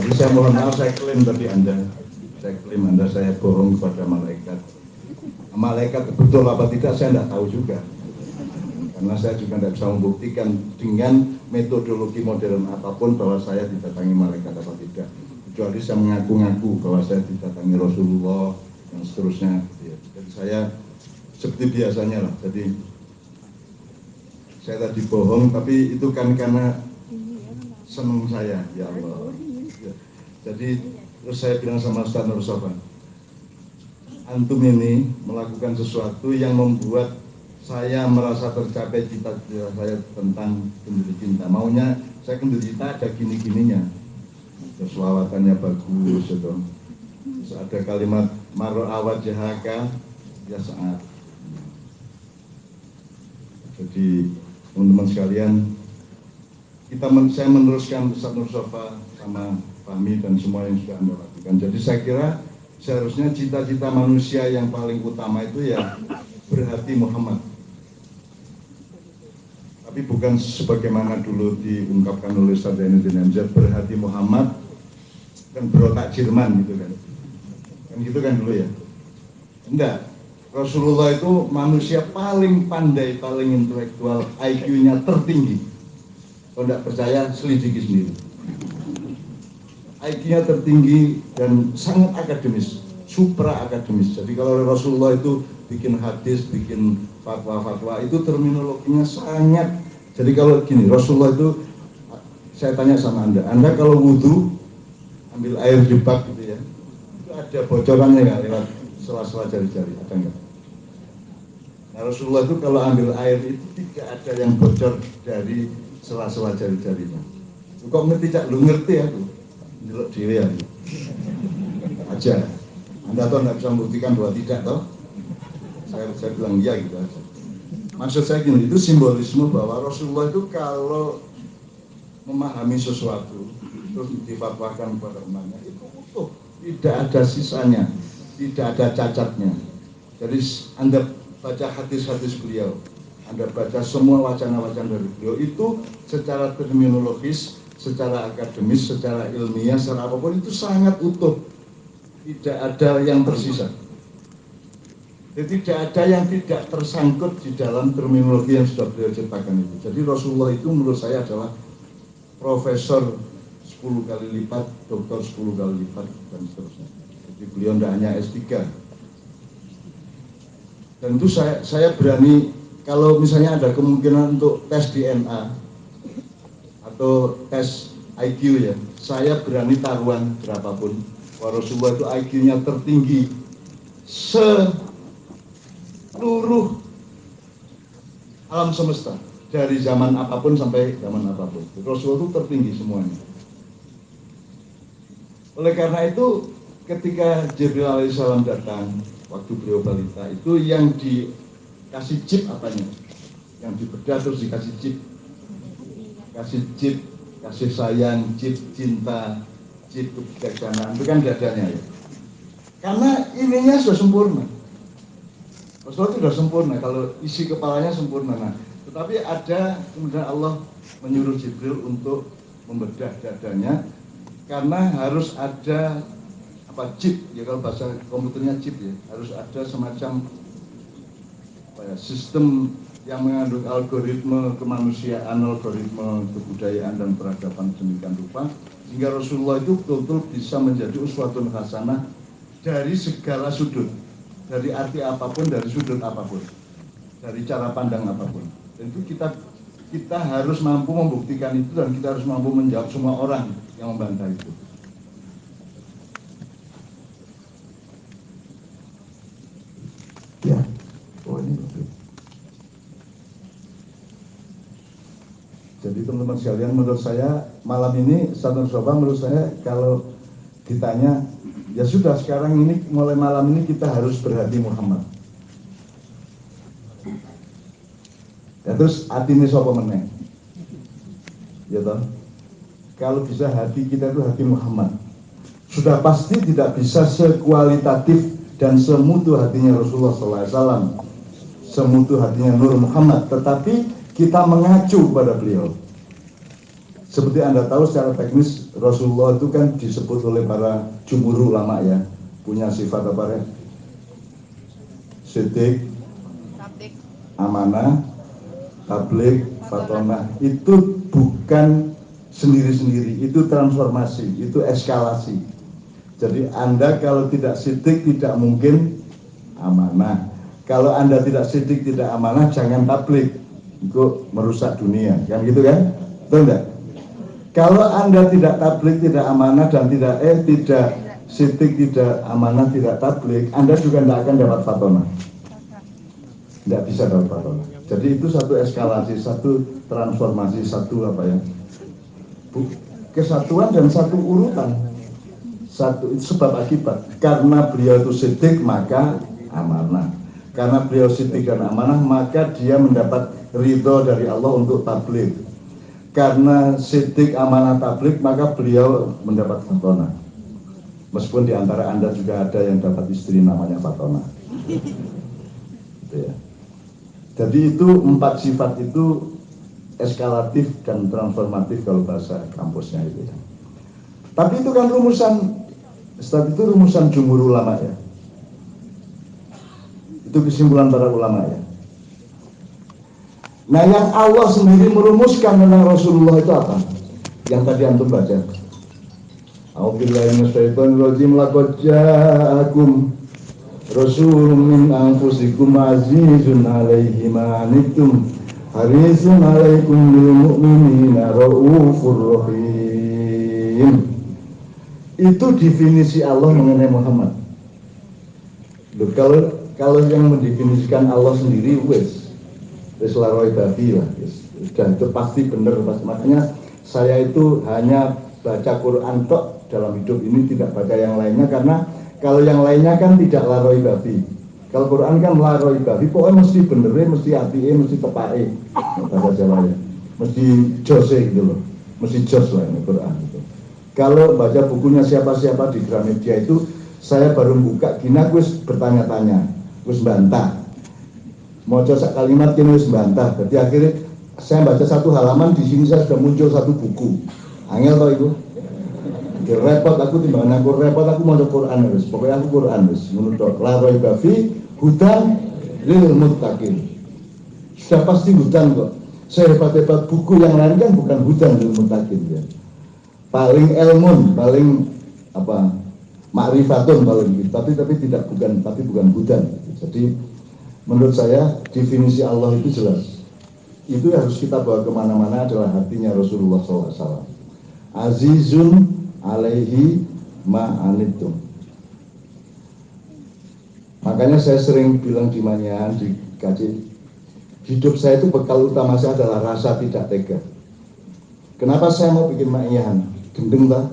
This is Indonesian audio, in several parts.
Jadi saya mohon maaf, saya klaim Anda saya bohong kepada malaikat. Malaikat betul apa tidak saya tidak tahu juga, karena saya juga tidak bisa membuktikan dengan metodologi modern apapun bahwa saya didatangi malaikat apa tidak, kecuali saya mengaku-ngaku bahwa saya didatangi Rasulullah dan seterusnya. Jadi saya seperti biasanya lah. Jadi saya tadi bohong, tapi itu kan karena senang saya, ya Allah. Jadi terus saya bilang sama Ustaz Nur Sofan, antum ini melakukan sesuatu yang membuat saya merasa tercapai cita-cita saya tentang kenduri cinta. Maunya saya kenduri cinta ada gini-gininya, selawatannya bagus, gitu. Terus ada kalimat maro awat jahaka ya saat. Jadi teman-teman sekalian, saya meneruskan Ustaz Nur Sofan sama Fahmi dan semua yang sudah Anda lakukan. Jadi saya kira seharusnya cita-cita manusia yang paling utama itu ya berhati Muhammad. Tapi bukan sebagaimana dulu diungkapkan oleh Ustaz Zainuddin MZ, berhati Muhammad dan berotak Jerman gitu kan. Kan gitu kan dulu ya. Enggak. Rasulullah itu manusia paling pandai, paling intelektual, IQ-nya tertinggi. Kalau tidak percaya, selidiki sendiri. IQ-nya tertinggi dan sangat akademis, supra akademis. Jadi kalau Rasulullah itu bikin hadis, bikin fatwa-fatwa, itu terminologinya sangat. Jadi kalau gini, Rasulullah itu, saya tanya sama Anda kalau wudhu, ambil air di bak gitu ya, itu ada bocorannya nggak lewat sela-sela jari-jari, ada nggak? Nah Rasulullah itu kalau ambil air itu tidak ada yang bocor dari sela-sela jari-jarinya. Kok tidak lu ngerti ya tuh? Jelek diri aja. Anda tuh nggak bisa membuktikan bahwa tidak toh? Saya bilang iya gitu aja. Maksud saya gini, itu simbolisme bahwa Rasulullah itu kalau memahami sesuatu terus difatwakan kepada umatnya itu utuh, tidak ada sisanya, tidak ada cacatnya. Jadi Anda baca hadis-hadis beliau, Anda baca semua wacana-wacana dari beliau itu secara terminologis, secara akademis, secara ilmiah, secara apapun itu sangat utuh, tidak ada yang tersisa. Jadi tidak ada yang tidak tersangkut di dalam terminologi yang sudah beliau ciptakan itu. Jadi Rasulullah itu menurut saya adalah profesor 10 kali lipat, doktor 10 kali lipat, dan seterusnya. Jadi beliau tidak hanya S3. Dan itu saya berani, kalau misalnya ada kemungkinan untuk tes DNA atau tes IQ ya, saya berani taruhan berapapun bahwa Rasulullah itu IQ-nya tertinggi seluruh alam semesta, dari zaman apapun sampai zaman apapun. Rasulullah itu tertinggi semuanya. Oleh karena itu ketika Jibril alaihissalam datang waktu beliau balita, itu yang dikasih chip apanya? Yang dibedah terus dikasih chip. Kasih chip, kasih sayang, chip cinta, chip kebijaksanaan, itu kan dadanya ya. Karena ininya sudah sempurna. Rasulullah itu sudah sempurna, kalau isi kepalanya sempurna. Nah, tetapi ada kemudian Allah menyuruh Jibril untuk membedah dadanya, karena harus ada chip ya, kalau bahasa komputernya chip ya, harus ada semacam sistem yang mengandung algoritma kemanusiaan, algoritma kebudayaan dan peradaban sedemikian rupa, sehingga Rasulullah itu betul-betul bisa menjadi uswatun hasanah dari segala sudut, dari arti apapun, dari sudut apapun, dari cara pandang apapun. Dan itu kita harus mampu membuktikan itu, dan kita harus mampu menjawab semua orang yang membantah itu. Ya, ini. Jadi teman-teman sekalian, menurut saya malam ini Ustaz Sofan, menurut saya kalau ditanya, ya sudah sekarang ini mulai malam ini kita harus berhati Muhammad. Ya terus hati ini sapa meneh? Ya toh? Kalau bisa hati kita itu hati Muhammad. Sudah pasti tidak bisa sekualitatif dan semutu hatinya Rasulullah SAW, semutu hatinya Nur Muhammad, tetapi kita mengacu pada beliau. Seperti Anda tahu secara teknis Rasulullah itu kan disebut oleh para jumhur ulama ya, punya sifat apa ya? Siddiq, amanah, tabligh, fatonah. Itu bukan sendiri-sendiri, itu transformasi, itu eskalasi. Jadi Anda kalau tidak siddiq tidak mungkin amanah. Kalau Anda tidak siddiq, tidak amanah, jangan tabligh, itu merusak dunia, kan gitu kan? Betul enggak? Kalau Anda tidak tabligh, tidak amanah dan tidak siddiq, tidak amanah, tidak tabligh, Anda juga tidak akan dapat fatonah. Tidak bisa dapat fatonah. Jadi itu satu eskalasi, satu transformasi, satu apa ya? Kesatuan dan satu urutan. Satu itu sebab akibat. Karena beliau itu siddiq maka amanah. Karena beliau siddiq dan amanah maka dia mendapat ridho dari Allah untuk tabligh. Karena siddiq, amanah, tabligh maka beliau mendapat fatonah. Meskipun di antara Anda juga ada yang dapat istri namanya fatonah. Gitu ya. Jadi itu 4 sifat itu eskalatif dan transformatif kalau bahasa kampusnya itu ya. Tapi itu kan rumusan, itu rumusan jumhur ulama ya. Itu kesimpulan para ulama ya. Nah yang Allah sendiri merumuskan tentang Rasulullah itu apa? Yang tadi antum baca. A'udzubillahi minasyaitonirrajim, laqad ja'akum rasulun min anfusikum azizun 'alaihi ma anittum harisun 'alaikum bil mu'minina raufur rahim. Itu definisi Allah mengenai Muhammad. Loh, kalau yang mendefinisikan Allah sendiri wes laroi babi lah, dan itu pasti benar. Makanya saya itu hanya baca Quran tok dalam hidup ini, tidak baca yang lainnya, karena kalau yang lainnya kan tidak laroi babi. Kalau Quran kan laroi babi, pokoknya mesti benernya, mesti hati, mesti tepake, bahasa Jawa ya, mesti jose gitu loh, mesti jos lah ini Quran itu. Kalau baca bukunya siapa-siapa di Gramedia itu, saya baru buka, gina gue bertanya-tanya, gue bantah. Mau coba kalimat ini harus bantah. Jadi akhirnya saya baca 1 halaman, di sini saya sudah muncul 1 buku. Angel tau itu. Repot aku, timbangan aku repot, aku mau Quran harus. Pokoknya aku Quran harus. Menurut laroi bafi hudan lil muttaqin. Sudah pasti hudan kok. Sehebat-hebat buku yang lain kan bukan hudan lil muttaqin ya. Paling ilmun, paling apa? Ma'rifatun paling, tapi bukan hudan. Jadi menurut saya definisi Allah itu jelas. Itu harus kita bawa kemana-mana adalah hatinya Rasulullah SAW. Azizun 'alaihi ma anittum. Makanya saya sering bilang di Manyahan, di kaji, hidup saya itu bekal utama saya adalah rasa tidak tega. Kenapa saya mau bikin Manyahan? Gendeng lah.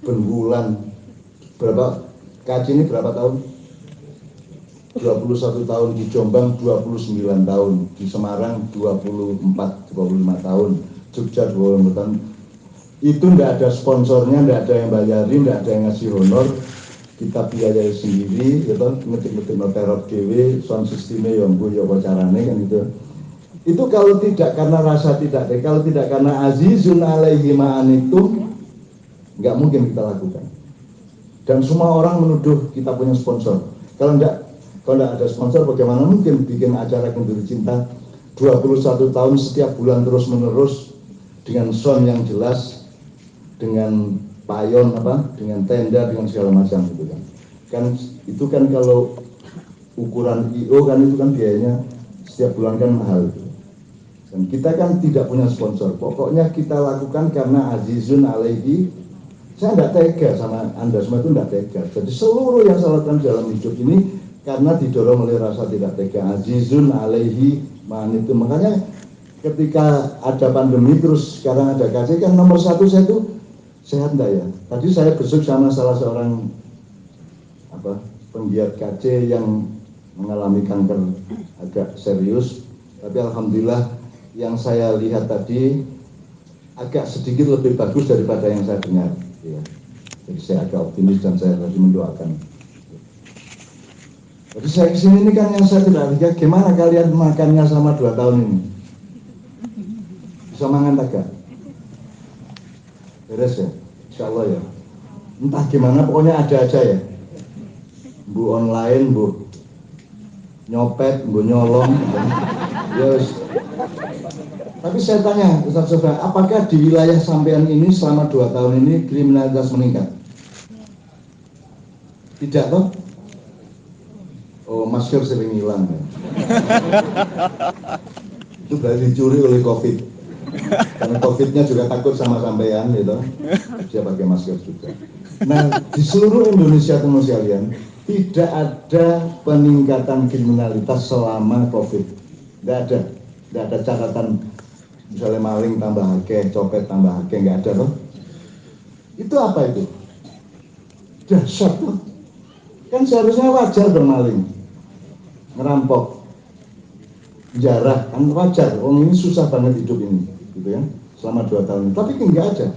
Berbulan. Berapa? Kaji ini berapa tahun? 21 tahun, di Jombang 29 tahun, di Semarang 25 tahun, Jogja 25 tahun. Itu tidak ada sponsornya, tidak ada yang bayarin, tidak ada yang ngasih honor, kita biayai sendiri, gitu, ngetik-ngetik noterot GW, sound systemnya yang gue carane kan gitu. Itu kalau tidak karena rasa tidak, kalau tidak karena azizun 'alaihi ma anittum, nggak mungkin kita lakukan. Dan semua orang menuduh kita punya sponsor. Kalau tidak ada sponsor, bagaimana mungkin bikin acara Kenduri Cinta 21 tahun setiap bulan terus menerus dengan sound yang jelas, dengan payon dengan tenda, dengan segala macam gitu kan. Itu kan kalau ukuran IO kan itu kan biayanya setiap bulan kan mahal gitu. Dan kita kan tidak punya sponsor. Pokoknya kita lakukan karena azizun 'alaihi. Saya tidak tega sama Anda semua, itu tidak tega. Jadi seluruh yang saya lakukan dalam hidup ini karena didorong oleh rasa tidak tega. Azizun 'alaihi ma anittum. Makanya ketika ada pandemi terus sekarang ada KC, kan nomor 1 saya itu sehat enggak ya? Tadi saya besuk sama salah seorang penggiat KC yang mengalami kanker agak serius, tapi alhamdulillah yang saya lihat tadi agak sedikit lebih bagus daripada yang saya dengar ya. Jadi saya agak optimis dan saya lagi mendoakan. Jadi saya kesini ini kan yang saya tidak lihat, gimana kalian makannya sama 2 tahun ini? Bisa mangan agak? Beres ya, insya Allah ya. Entah gimana, pokoknya ada aja ya. Bu online, bu nyopet, bu nyolong. Yes. Tapi saya tanya, Ustaz Sofyan, apakah di wilayah sampean ini selama 2 tahun ini kriminalitas meningkat? Tidak toh? Oh, masker sering hilang ya. Itu berarti dicuri oleh COVID. Karena COVID-nya juga takut sama sampean gitu. Dia pakai masker juga. Nah, di seluruh Indonesia teman sekalian, tidak ada peningkatan kriminalitas selama COVID. Tidak ada catatan misalnya maling tambah akeh, copet tambah akeh, nggak ada loh. Itu apa itu? Dahsyat loh. Kan seharusnya wajar bermaling, ngerampok, jarah, kan wajar. Ini susah banget hidup ini, gitu ya, selama 2 tahun. Tapi kan nggak ada.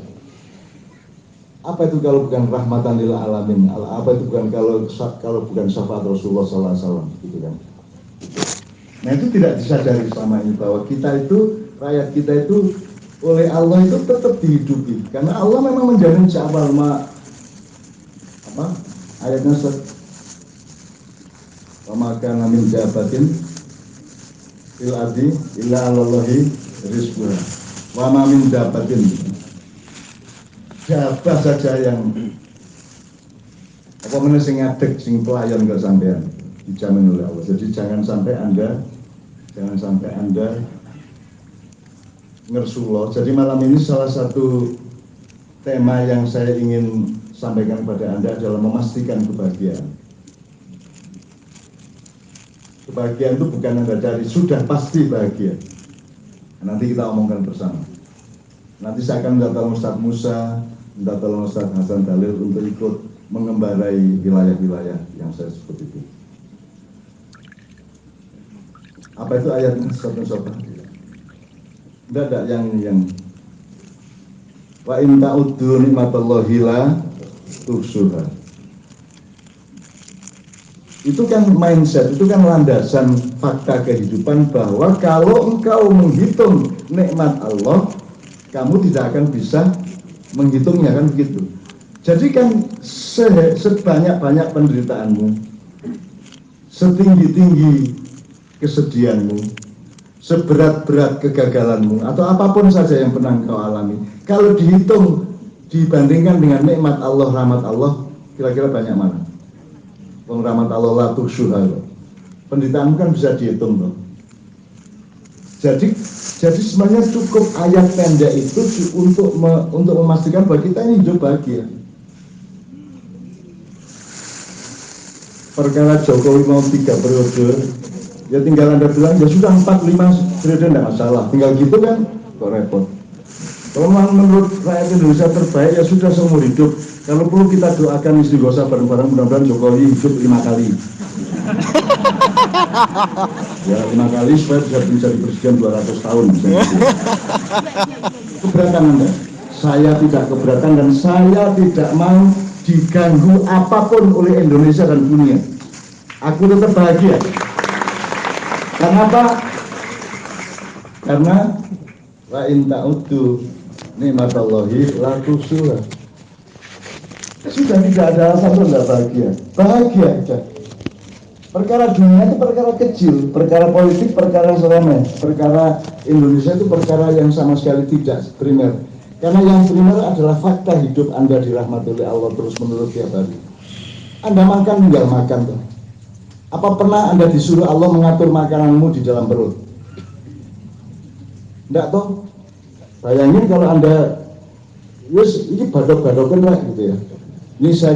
Apa itu kalau bukan rahmatan lil alamin? Apa itu bukan kalau bukan syafaat Rasulullah SAW, gitu kan? Nah itu tidak disadari selama ini bahwa kita itu, rakyat kita itu oleh Allah itu tetap dihidupi. Karena Allah memang menjamin seawal ayatnya maka namin jabatin fil ardi illa alallahi rizquha wa ma min jabatin, jabah saja yang apa meneh sing ngadeg sing pelayan ke sampean dijamin oleh Allah. Jadi jangan sampai anda ngersullah. Jadi malam ini salah satu tema yang saya ingin sampaikan kepada Anda adalah memastikan kebahagiaan. Kebahagiaan itu bukan Anda cari, sudah pasti bahagia. Nanti kita omongkan bersama. Nanti saya akan minta tolong Ustaz Musa, minta tolong Ustaz Hasan Dalil untuk ikut mengembarai wilayah-wilayah yang saya sebut itu. Apa itu ayatnya? Sobat-sobat? Tidak yang wa in ta'uddu nikmatallahi la tuhsuha. Itu kan mindset, itu kan landasan fakta kehidupan bahwa kalau engkau menghitung nikmat Allah, kamu tidak akan bisa menghitungnya, kan begitu. Jadi kan sebanyak-banyak penderitaanmu, setinggi-tinggi kesedihanmu, seberat-berat kegagalanmu, atau apapun saja yang pernah engkau alami, kalau dihitung dibandingkan dengan nikmat Allah, rahmat Allah, kira-kira banyak mana? Rahmat Allah la tuhsuha. Penderitaan kan bisa dihitung loh. Jadi sebenarnya cukup ayat pendek itu untuk memastikan bahwa kita ini hidup bahagia. Perkara Jokowi mau 3 periode, ya tinggal Anda bilang ya sudah 4-5 periode tidak masalah. Tinggal gitu kan, kok repot. Kalau menurut rakyat Indonesia terbaik ya sudah seumur hidup. Kalau perlu kita doakan istighosa bareng-bareng, mudah-mudahan Jokowi hidup 5 kali. Ya 5 kali supaya bisa menjadi presiden 200 tahun. Keberatan Anda? Saya tidak keberatan dan saya tidak mau diganggu apapun oleh Indonesia dan dunia. Aku tetap bahagia. Kenapa? Karena wa in ta'uddu nikmatallahi la tuhsuha. Sudah tidak ada alasan untuk tidak bahagia aja. Perkara dunia itu perkara kecil, perkara politik perkara remeh, perkara Indonesia itu perkara yang sama sekali tidak primer. Karena yang primer adalah fakta hidup Anda dirahmati oleh Allah terus menerus tiap hari. Anda makan tinggal makan tuh. Apa pernah Anda disuruh Allah mengatur makananmu di dalam perut? Enggak toh? Bayangin kalau Anda, yes, ini badok-badokan lah gitu ya. Ini saya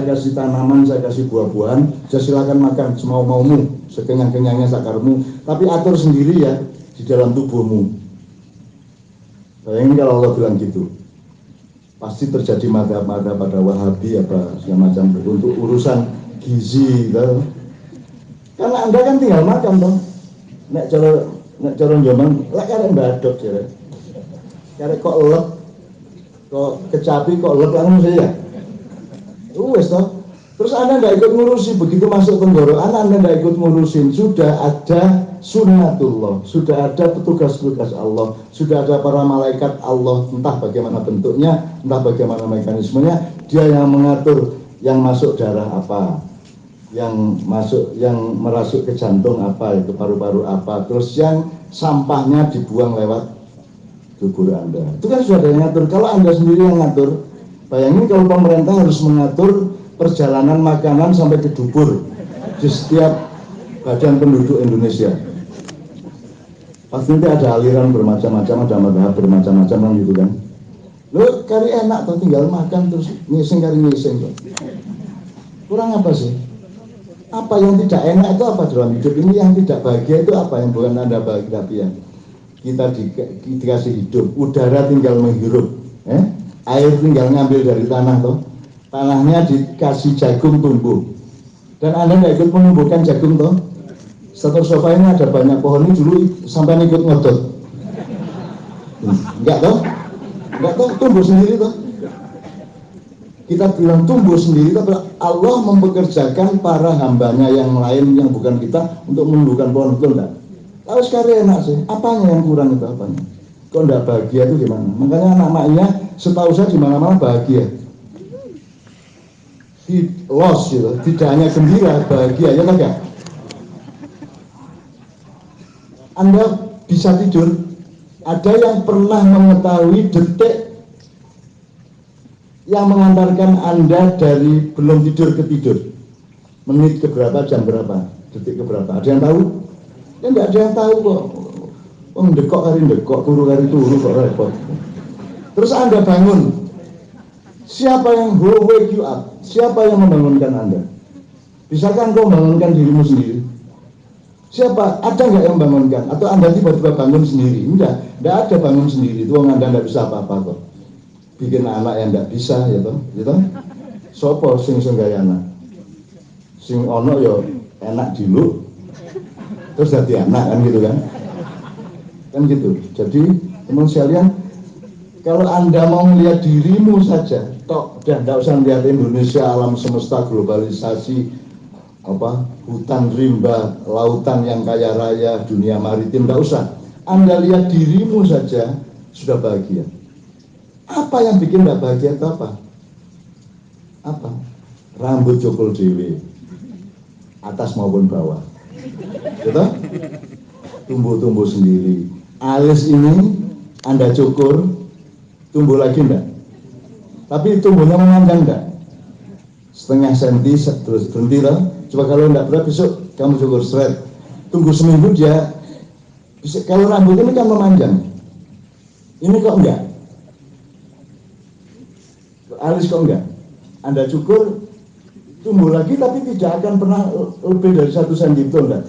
kasih tanaman, saya kasih buah-buahan, saya silakan makan semau-maumu, sekenyang-kenyangnya sakarmu, tapi atur sendiri ya di dalam tubuhmu. Bayangin kalau Allah bilang gitu, pasti terjadi madhab-madhab pada Wahabi apa segala macam untuk urusan gizi, gitu. Karena Anda kan tinggal makan toh. Nek cara njoman, lek arek badok jare. Karek kok elep, kok kecapi, kok elep langsung saya. Wes toh. Terus Anda nggak ikut ngurusi, begitu masuk tenggorokan Anda nggak ikut ngurusin, sudah ada sunnatullah, sudah ada petugas-petugas Allah, sudah ada para malaikat Allah, entah bagaimana bentuknya, entah bagaimana mekanismenya, dia yang mengatur yang masuk darah apa, yang merasuk ke jantung apa, ke paru-paru apa, terus yang sampahnya dibuang lewat tubuh Anda. Itu kan sudah ada yang ngatur. Kalau Anda sendiri yang ngatur, bayangin kalau pemerintah harus mengatur perjalanan makanan sampai ke dubur di setiap badan penduduk Indonesia. Pasti nanti ada aliran bermacam-macam, ada madhab bermacam-macam kan gitu kan. Lo kari enak tuh tinggal makan terus ngising kari ngising tuh. Kurang apa sih? Apa yang tidak enak itu apa dalam hidup ini? Yang tidak bahagia itu apa? Yang bukan Anda bahagia, tapi ya kita dikasih hidup, udara tinggal menghirup, air tinggal ngambil dari tanah toh, tanahnya dikasih jagung tumbuh, dan Anda nggak ikut menumbuhkan jagung toh. Satu sofa ini ada banyak pohon ini dulu sampai ikut ngodot, enggak toh tumbuh sendiri toh. Kita bilang tumbuh sendiri, tapi Allah mempekerjakan para hambanya yang lain yang bukan kita untuk menumbuhkan pohon, betul enggak? Lalu sekarang enak sih, apanya yang kurang itu apanya? Kok enggak bahagia itu gimana? Makanya anak maknya setahu saya di mana-mana bahagia. Los gitu, tidak hanya gembira, bahagia, ya kan enggak? Anda bisa tidur, ada yang pernah mengetahui detik yang mengantarkan Anda dari belum tidur ke tidur, menit ke berapa, jam berapa, detik ke berapa, ada yang tahu? Ya enggak ada yang tahu kok. Ndekok kari ndekok, turu kari turu kok repot. Terus Anda bangun, siapa yang wake you up? Siapa yang membangunkan Anda? Bisakah Engkau membangunkan dirimu sendiri? Siapa? Ada nggak yang membangunkan? Atau Anda tiba-tiba bangun sendiri? Enggak ada bangun sendiri. Itu Anda nggak bisa apa-apa kok. Bikin anak yang nggak bisa, ya toh, gitu. Sopo sing gaya anak, sing ono yo enak dulu, terus jadi anak kan gitu kan gitu. Jadi teman sekalian, kalau Anda mau melihat dirimu saja, toh, dan tidak usah melihat Indonesia, alam semesta, globalisasi, hutan rimba, lautan yang kaya raya, dunia maritim, tidak usah. Anda lihat dirimu saja sudah bahagia. Apa yang bikin tidak bahagia itu apa? Apa? Rambut cokol dewe, atas maupun bawah, gitu? Tumbuh-tumbuh sendiri. Alis ini Anda cukur, tumbuh lagi enggak? Tapi tumbuhnya memanjang enggak? Setengah senti terus berhenti lah. Coba kalau enggak berat besok kamu cukur straight, tunggu seminggu dia bisa. Kalau rambut ini kan memanjang, ini kok enggak? Alis kok enggak? Anda cukur, tumbuh lagi tapi tidak akan pernah lebih dari 1 cm, betul enggak?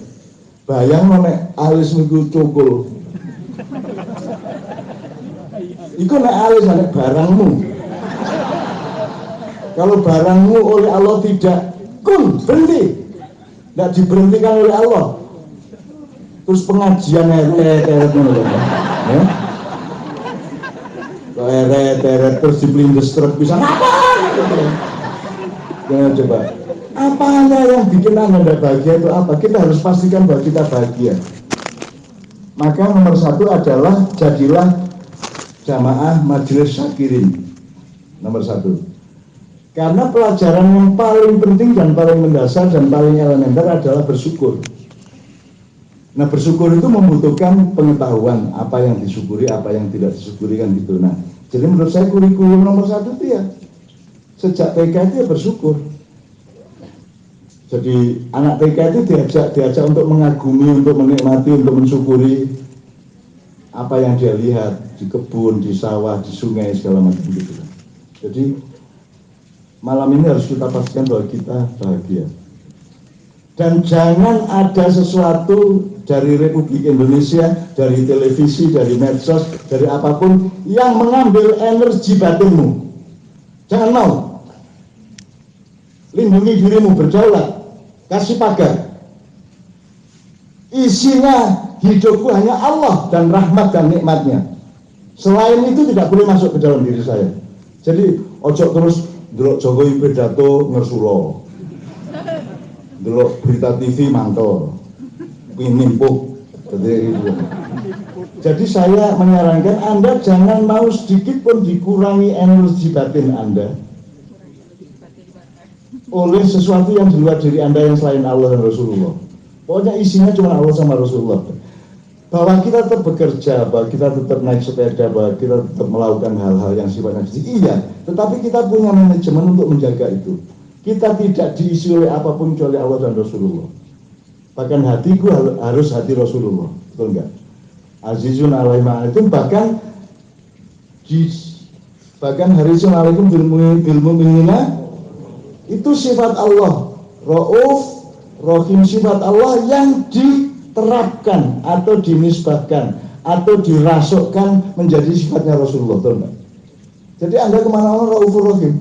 Bayang nek alis niku cukur, iku nek alis nek barangmu. Kalau barangmu oleh Allah tidak berhenti, tidak diberhentikan oleh Allah, terus pengajian eret terus dipelindes truk bisa apa? Jangan coba. Apanya yang bikin Anda tidak bahagia itu apa? Kita harus pastikan bahwa kita bahagia. Maka nomor 1 adalah jadilah jamaah majelis syakirin. Nomor 1. Karena pelajaran yang paling penting dan paling mendasar dan paling elementer adalah bersyukur. Nah, bersyukur itu membutuhkan pengetahuan apa yang disyukuri, apa yang tidak disyukuri kan gitu. Nah, jadi menurut saya kurikulum nomor 1 itu ya sejak TK itu ya bersyukur. Jadi anak TK itu diajak untuk mengagumi, untuk menikmati, untuk mensyukuri apa yang dia lihat di kebun, di sawah, di sungai segala macam gitu. Jadi malam ini harus kita pastikan bahwa kita bahagia. Dan jangan ada sesuatu dari Republik Indonesia, dari televisi, dari medsos, dari apapun yang mengambil energi batinmu. Jangan mau. Lindungi dirimu, berdaulat, kasih pagar. Isinya hidupku hanya Allah dan rahmat dan nikmatnya. Selain itu tidak boleh masuk ke dalam diri saya. Jadi ojo terus delok Jokowi pidato ngersulo, delok berita TV mantel, nimpuk Jadi saya menyarankan Anda jangan mau sedikit pun dikurangi energi batin Anda oleh sesuatu yang di luar diri Anda yang selain Allah dan Rasulullah. Pokoknya isinya cuma Allah sama Rasulullah. Bahwa kita tetap bekerja, bahwa kita tetap naik sepeda, bahwa kita tetap melakukan hal-hal yang sifatnya iya, tetapi kita punya manajemen untuk menjaga itu. Kita tidak diisi oleh apapun kecuali Allah dan Rasulullah. Bahkan hatiku harus hati Rasulullah, betul enggak? Azizun alaihi ma'alikum, bahkan harisun alaikum bil mu'minina, itu sifat Allah. Rauf, Rahim, sifat Allah yang diterapkan atau dinisbahkan atau dirasukkan menjadi sifatnya Rasulullah, betul enggak? Jadi Anda kemana-mana Raufur Rahim.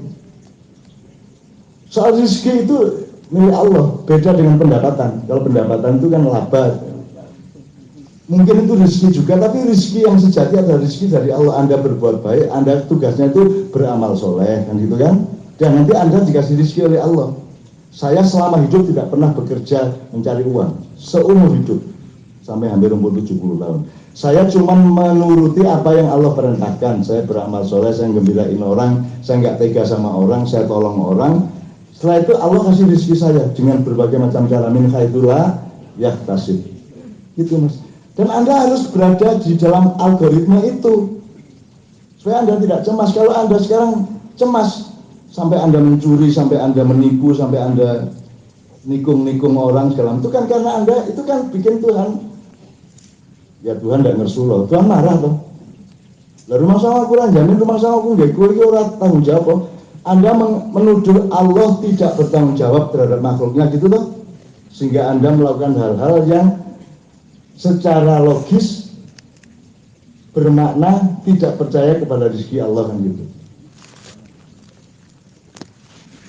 Soal rezeki itu milik Allah, beda dengan pendapatan. Kalau pendapatan itu kan laba. Mungkin itu rezeki juga, tapi rezeki yang sejati adalah rezeki dari Allah. Anda berbuat baik, Anda tugasnya itu beramal soleh, kan gitu kan? Dan nanti Anda dikasih rezeki oleh Allah. Saya selama hidup tidak pernah bekerja mencari uang, seumur hidup, sampai hampir umur 70 tahun. Saya cuma menuruti apa yang Allah perintahkan. Saya beramal soleh, saya gembirain orang, saya nggak tega sama orang, saya tolong orang. Setelah itu Allah kasih rezeki saya dengan berbagai macam cara, min khaitullah yahtasib. Gitu Mas. Dan Anda harus berada di dalam algoritma itu supaya Anda tidak cemas. Kalau Anda sekarang cemas sampai Anda mencuri, sampai Anda menipu, sampai Anda nikung orang segala itu kan karena Anda itu kan bikin Tuhan, ya Tuhan tidak ngersuloh, Tuhan marah toh. Lah rumah sama aku jamin rumah sama aku nggak kuwi ora tanggung jawab. Anda menuduh Allah tidak bertanggung jawab terhadap makhluknya gitu loh, sehingga Anda melakukan hal-hal yang secara logis bermakna tidak percaya kepada rezeki Allah kan gitu.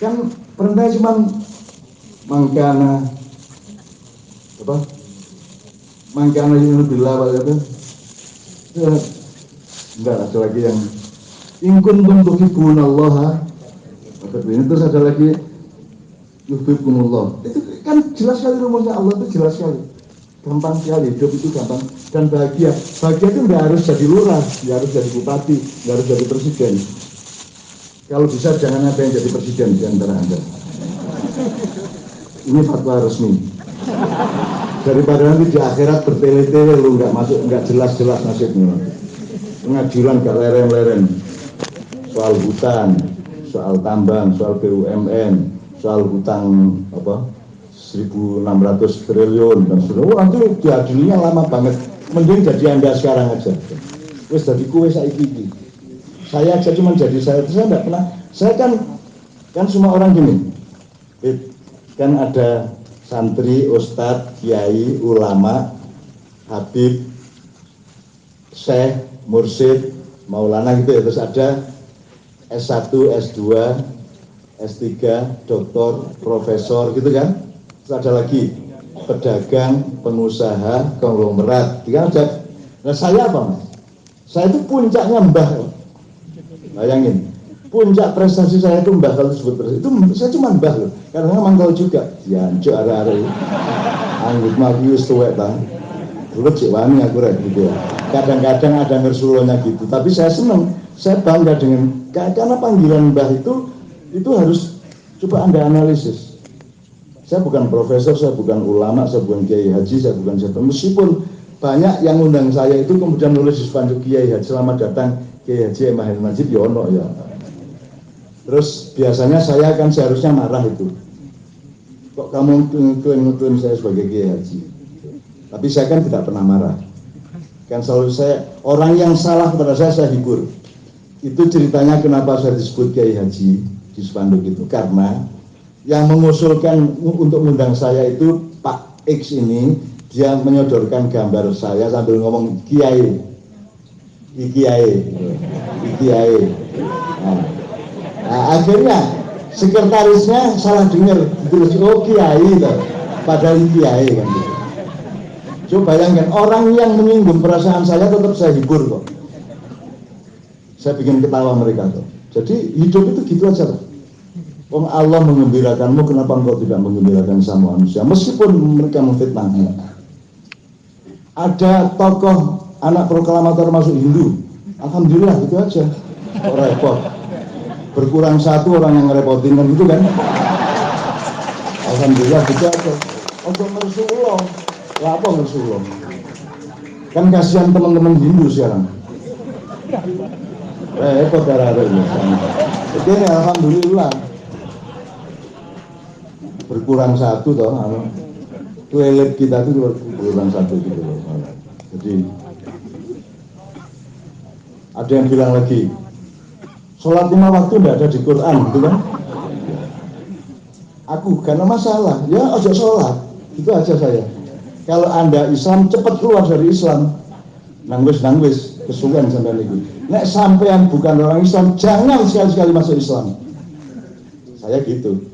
Kan perintahnya cuma mangkana yunubillah apa itu? Enggak, ada lagi yang ingkun tuhibbunallaha. Ini terus ada lagi yuhibbukumullah. Itu kan jelas sekali rumusnya Allah, itu jelas sekali. Gampang sekali, hidup itu gampang dan bahagia. Bahagia itu nggak harus jadi lurah, nggak harus jadi bupati, nggak harus jadi presiden. Kalau bisa jangan ada yang jadi presiden di antara Anda. Ini fatwa resmi. Daripada nanti di akhirat bertele-tele lu nggak masuk, nggak jelas-jelas nasibnya. Pengadilan nggak leren-leren. Soal hutan, soal tambang, soal BUMN, soal hutang 1.600 triliun dan sebagainya. Nanti diadilinya lama banget. Mending jadi Anda sekarang aja. Wes jadi kue saiki. Saya aja cuma jadi saya enggak pernah. Saya kan semua orang gini. Kan ada santri, ustadz, kiai, ulama, habib, syekh, mursyid, maulana gitu ya. Terus ada S1, S2, S3, doktor, profesor gitu kan. Terus ada lagi pedagang, pengusaha, konglomerat. Tiga aja. Nah saya apa Mas? Saya itu puncaknya mbah. Bayangin, puncak prestasi saya itu mbah kalau disebut prestasi. Itu saya cuma mbah loh. Karena memang tahu juga. Ya, cuk ada anggut mafius tuwek bang. Dulu cik wani aku rek gitu ya. Kadang-kadang ada ngersulonya gitu. Tapi saya seneng. Saya bangga dengan karena panggilan mbah itu harus coba Anda analisis. Saya bukan profesor, saya bukan ulama, saya bukan kiai haji, saya bukan siapa. Meskipun banyak yang undang saya itu kemudian nulis di spanduk kiai haji, selamat datang kiai haji Mahir Najib Yono ya. Terus biasanya saya kan seharusnya marah itu. Kok kamu klaim saya sebagai kiai haji? Tapi saya kan tidak pernah marah. Kan selalu saya, orang yang salah kepada saya hibur. Itu ceritanya kenapa saya disebut kiai haji di spanduk itu, karena yang mengusulkan untuk mengundang saya itu Pak X ini, dia menyodorkan gambar saya sambil ngomong kiai, kiai. Nah, akhirnya sekretarisnya salah dengar, ditulis oh kiai toh, padahal kiai kan gitu. Coba bayangkan orang yang menyinggung perasaan saya tetap saya hibur kok. Saya bikin ketawa mereka tuh. Jadi hidup itu gitu aja lah. Wong Allah mengembirakanmu, kenapa engkau tidak mengembirakan sama manusia? Meskipun mereka memfitnahmu. Ada tokoh anak proklamator masuk Hindu, alhamdulillah gitu aja. Kok repot? Berkurang satu orang yang ngerepotin kan gitu kan? Alhamdulillah gitu aja. Untuk mersuloh, apa mersuloh? Kan kasihan teman-teman Hindu sekarang. Repot darah ini. Jadi alhamdulillah berkurang satu toh. Toilet kita itu berkurang satu gitu loh. Jadi ada yang bilang lagi, sholat 5 waktu tidak ada di Quran, gitu kan? Aku karena masalah, ya ojo sholat, itu aja saya. Kalau Anda Islam cepat keluar dari Islam, nangwis kesulitan sampai lagi. Nek sampean bukan orang Islam, jangan sekali-sekali masuk Islam. Saya gitu.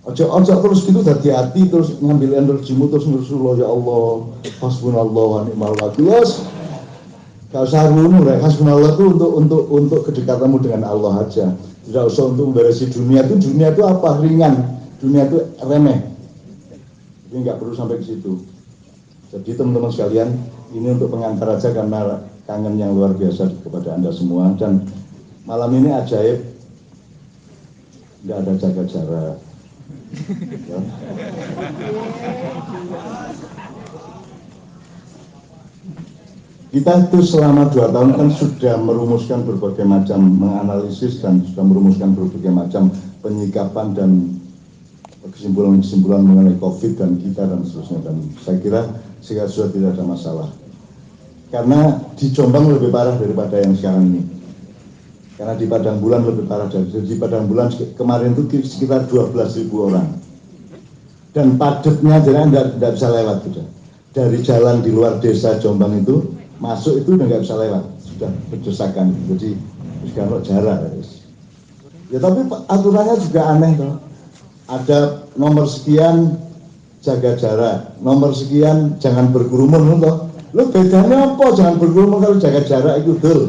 Ojo terus gitu hati-hati terus ngambil energimu terus Rasulullah ya Allah hasbunallah wa ni'mal wakil. Gak usah runung ya, hasbunallah itu untuk kedekatanmu dengan Allah aja. Tidak usah untuk memberesi dunia itu apa? Ringan. Dunia itu remeh. Jadi nggak perlu sampai ke situ. Jadi teman-teman sekalian, ini untuk pengantar aja karena kangen yang luar biasa kepada Anda semua. Dan malam ini ajaib, nggak ada jaga jarak. Ya. Kita itu selama 2 tahun kan sudah merumuskan berbagai macam menganalisis dan sudah merumuskan berbagai macam penyikapan dan kesimpulan-kesimpulan mengenai COVID dan kita dan seterusnya, dan saya kira sudah tidak ada masalah karena di Jombang lebih parah daripada yang sekarang ini. Karena di Padang Bulan lebih parah di Padang Bulan kemarin itu sekitar 12.000 orang dan padatnya jalan tidak bisa lewat sudah. Dari jalan di luar desa Jombang itu masuk itu udah nggak bisa lewat, sudah berdesakan. Jadi sekarang jarak ya, tapi aturannya juga aneh toh. Ada nomor sekian jaga jarak, nomor sekian jangan berkerumun toh. Lu bedanya apa jangan berkerumun kalau jaga jarak itu betul?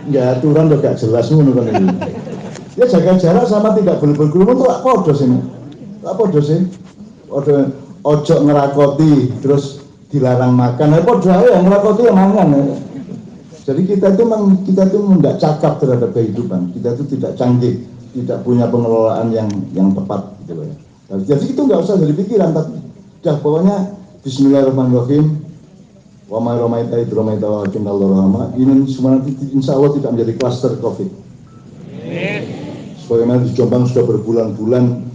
Ya aturan udah gak jelas ngono kan ini. Ya jaga jarak sama tidak boleh berkerumun tuh apa dosen? Apa dosen? Ojo ngerakoti terus dilarang makan. Apa doa ya ngerakoti yang mangan. Jadi kita itu tidak cakap terhadap kehidupan. Kita itu tidak canggih, tidak punya pengelolaan yang tepat gitu ya. Jadi itu nggak usah jadi pikiran, tapi dah pokoknya Bismillahirrahmanirrahim. Wa ma ramaita id ramaita walakin Allah rahama. Ini semua nanti insya Allah tidak menjadi klaster COVID. Sebagaimana di Jombang sudah berbulan-bulan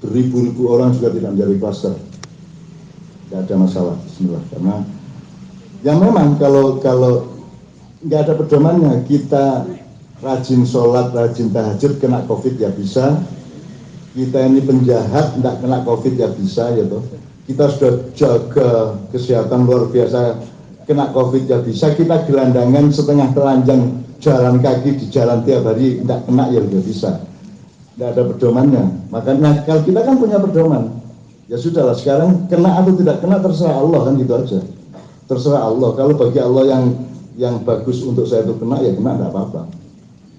beribu-ribu orang juga tidak menjadi klaster. Tidak ada masalah, Bismillah. Karena yang memang kalau nggak ada pedomannya, kita rajin sholat, rajin tahajud, kena COVID ya bisa. Kita ini penjahat, nggak kena COVID ya bisa, ya toh. Kita sudah jaga kesehatan luar biasa, kena COVID ya bisa. Kita gelandangan setengah telanjang jalan kaki di jalan tiap hari, tidak kena ya juga bisa. Tidak ada pedomannya. Makanya kalau kita kan punya pedoman, ya sudahlah sekarang kena atau tidak kena terserah Allah kan gitu aja. Terserah Allah. Kalau bagi Allah yang bagus untuk saya itu kena ya kena, tidak apa-apa.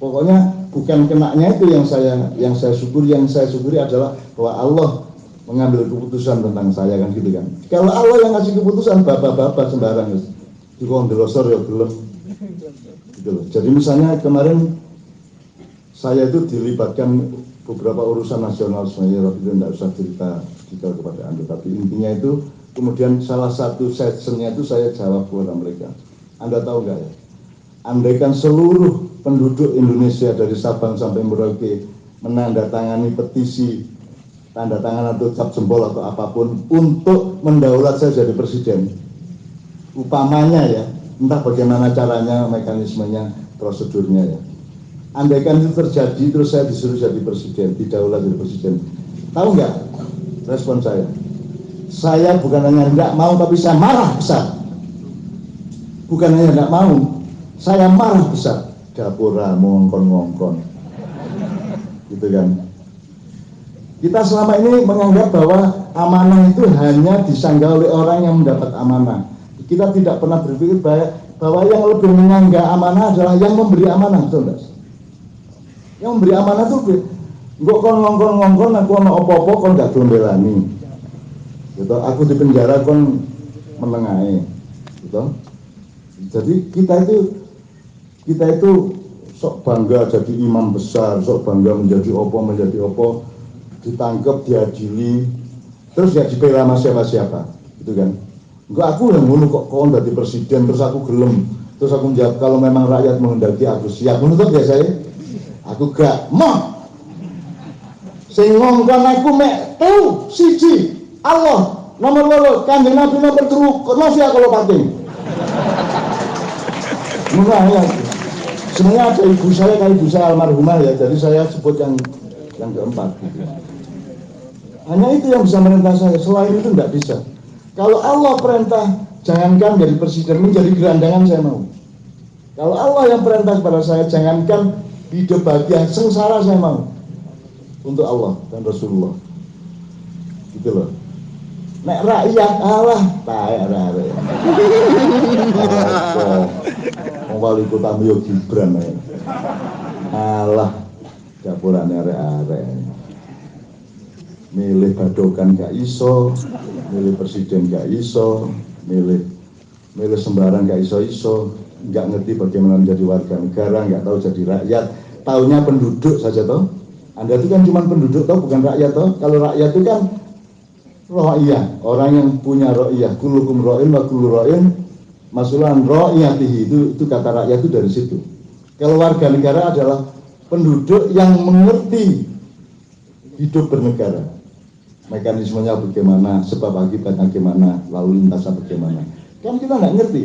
Pokoknya bukan kenanya itu yang saya syukuri. Yang saya syukuri adalah bahwa Allah mengambil keputusan tentang saya kan gitu kan. Kalau Allah yang ngasih keputusan bapak-bapak sembarang guys. Di kondelosor ya belum. Gitu loh. Jadi misalnya kemarin saya itu dilibatkan beberapa urusan nasional sebenarnya, tapi itu tidak usah cerita kepada Anda. Tapi intinya itu kemudian salah satu sessionnya itu saya jawab kepada mereka. Anda tahu nggak ya? Andaikan seluruh penduduk Indonesia dari Sabang sampai Merauke menandatangani petisi, tanda tangan atau cap jempol atau apapun untuk mendaulat saya jadi presiden, upamanya ya, entah bagaimana caranya, mekanismenya, prosedurnya ya. Andaikan itu terjadi terus saya disuruh jadi presiden, didaulat jadi presiden, tahu nggak respon saya? Saya bukan hanya nggak mau, tapi saya marah besar. Bukan hanya nggak mau, saya marah besar. Dapura ngongkon-ngongkon, gitu kan. Kita selama ini menganggap bahwa amanah itu hanya disanggah oleh orang yang mendapat amanah. Kita tidak pernah berpikir bahwa yang lebih menyangga amanah adalah yang memberi amanah, betul nggak? Yang memberi amanah itu, kok kon ngongkon-ngongkon, aku ono opo-opo kon nggak belum belani. Gitu, aku di penjara kon menengahe, gitu. Jadi kita itu sok bangga jadi imam besar, sok bangga menjadi opo, ditangkap, diadili, terus ya dibela sama siapa-siapa, gitu kan? Enggak, aku yang ngono kok jadi presiden, terus aku gelem, terus aku menjawab kalau memang rakyat menghendaki aku siap, menurut biasa aku gak mau. Sing ngongkon aku mek telu siji Allah, nomor loro Kanjeng Nabi, nomor telu konosi aku lopating. Murah ya. Sebenarnya ada ibu saya almarhumah ya, jadi saya sebut yang keempat gitu. Hanya itu yang bisa merintah saya, selain itu tidak bisa. Kalau Allah perintah jangankan jadi presiden, menjadi gerandangan saya mau. Kalau Allah yang perintah kepada saya jangankan hidup bahagia, sengsara saya mau. Untuk Allah dan Rasulullah, gitu loh. Nek rakyat Allah, taek rakyat. Wali kota Mio Gibran, Allah, dapurane arek-arek. Milih badokan gak iso, milih presiden gak iso, milih sembarang gak iso, nggak ngerti bagaimana menjadi warga negara, nggak tahu jadi rakyat, taunya penduduk saja toh. Anda itu kan cuma penduduk toh, bukan rakyat toh. Kalau rakyat itu kan ro'iyah, orang yang punya ro'iyah. Kullukum ro'in wa kullu ro'in masulan ro'iyatihi, itu kata rakyat itu dari situ. Kalau warga negara adalah penduduk yang mengerti hidup bernegara, mekanismenya bagaimana, sebab akibatnya bagaimana, lalu lintasnya bagaimana. Kan kita nggak ngerti.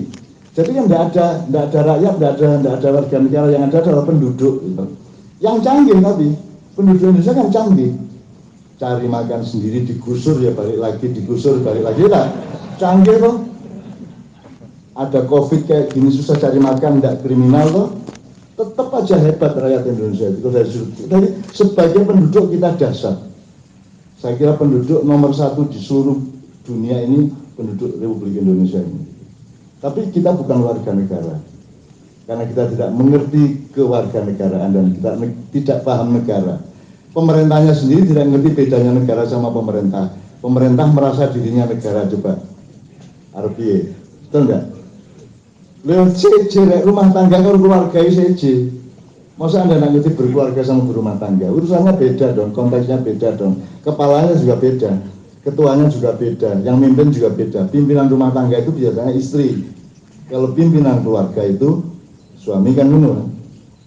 Jadi kan nggak ada rakyat, nggak ada warga negara, yang ada adalah penduduk gitu. Yang canggih tapi penduduk Indonesia kan canggih, cari makan sendiri, digusur ya balik lagi, digusur balik lagi lah, canggih toh. Ada COVID kayak gini susah cari makan, nggak kriminal toh, tetap aja hebat rakyat Indonesia itu dari sebagai penduduk kita dasar. Saya kira penduduk nomor 1 di seluruh dunia ini penduduk Republik Indonesia ini. Tapi kita bukan warga negara, karena kita tidak mengerti kewarganegaraan dan kita tidak paham negara. Pemerintahnya sendiri tidak mengerti bedanya negara sama pemerintah. Pemerintah merasa dirinya negara, coba. Arbiye, betul enggak? Lewat CJ, rumah tangga kalau keluarga CJ. Masa Anda tidak ngerti berkeluarga sama berumah tangga? Urusannya beda dong, konteksnya beda dong. Kepalanya juga beda, ketuanya juga beda, yang mimpin juga beda. Pimpinan rumah tangga itu biasanya istri. Kalau pimpinan keluarga itu suami kan menurut.